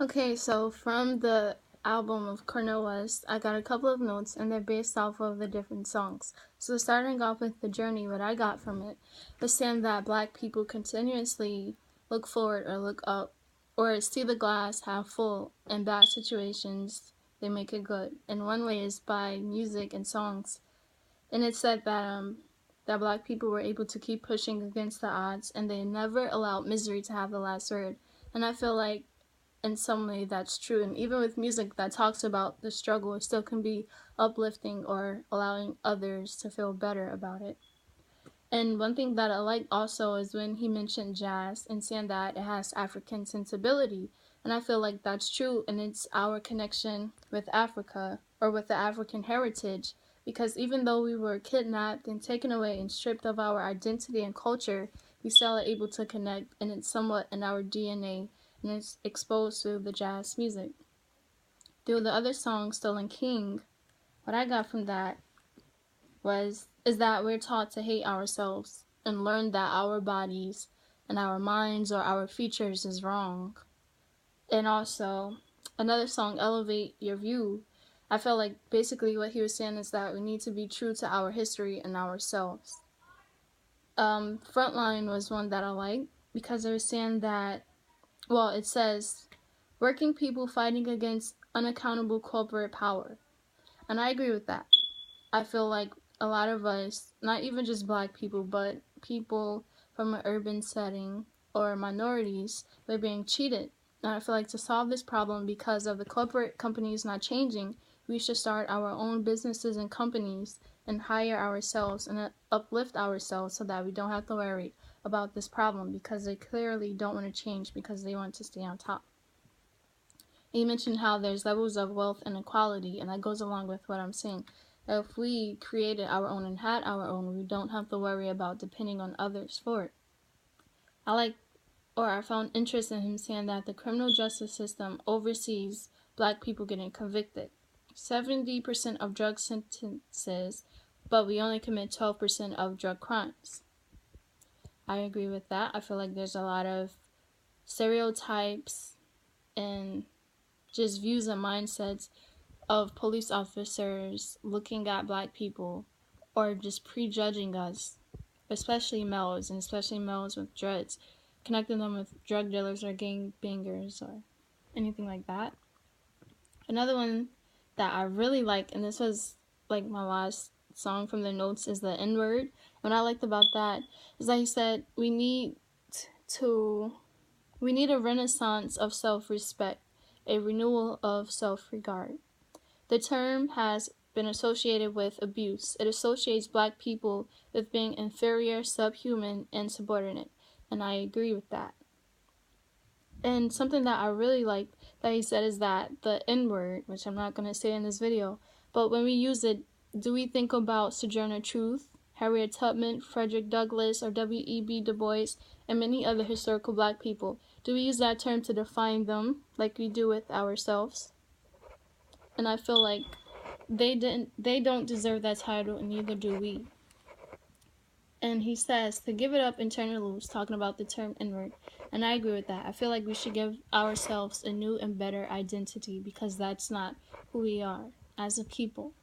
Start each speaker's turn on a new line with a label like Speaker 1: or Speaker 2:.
Speaker 1: Okay, so from the album of Cornel, I got a couple of notes, and they're based off of the different songs. So starting off with The Journey, what I got from it was saying that black people continuously look forward or look up or see the glass half full. In bad situations, they make it good. And one way is by music and songs. And it said that black people were able to keep pushing against the odds, and they never allowed misery to have the last word. And I feel like in some way that's true. And even with music that talks about the struggle, it still can be uplifting or allowing others to feel better about it. And one thing that I like also is when he mentioned jazz and saying that it has African sensibility. And I feel like that's true, and it's our connection with Africa or with the African heritage. Because even though we were kidnapped and taken away and stripped of our identity and culture, we still are able to connect, and it's somewhat in our DNA, and it's exposed through the jazz music. Through the other song, Stolen King, what I got from that is that we're taught to hate ourselves and learn that our bodies and our minds or our features is wrong. And also another song, Elevate Your View, I felt like basically what he was saying is that we need to be true to our history and ourselves. Frontline was one that I liked because it was saying that, well, it says working people fighting against unaccountable corporate power, and I agree with that. I feel like a lot of us, not even just black people, but people from an urban setting or minorities, they're being cheated. And I feel like to solve this problem, because of the corporate companies not changing, we should start our own businesses and companies and hire ourselves and uplift ourselves so that we don't have to worry about this problem, because they clearly don't want to change because they want to stay on top. And you mentioned how there's levels of wealth inequality, and that goes along with what I'm saying. If we created our own and had our own, we don't have to worry about depending on others for it. I found interest in him saying that the criminal justice system oversees black people getting convicted. 70% of drug sentences, but we only commit 12% of drug crimes. I agree with that. I feel like there's a lot of stereotypes and just views and mindsets of police officers looking at black people or just prejudging us, especially males, and especially males with dreads, connecting them with drug dealers or gang bangers or anything like that. Another one that I really like, and this was like my last song from the notes, is the N-word. What I liked about that is that he said we need a renaissance of self-respect, a renewal of self-regard. The term has been associated with abuse. It associates black people with being inferior, subhuman, and subordinate, and I agree with that. And something that I really like that he said is that the N-word, which I'm not going to say in this video, but when we use it, do we think about Sojourner Truth, Harriet Tubman, Frederick Douglass, or W.E.B. Du Bois, and many other historical black people? Do we use that term to define them like we do with ourselves? And I feel like they don't deserve that title, and neither do we. And he says to give it up and turn it loose, talking about the term N-word. And I agree with that. I feel like we should give ourselves a new and better identity, because that's not who we are as a people.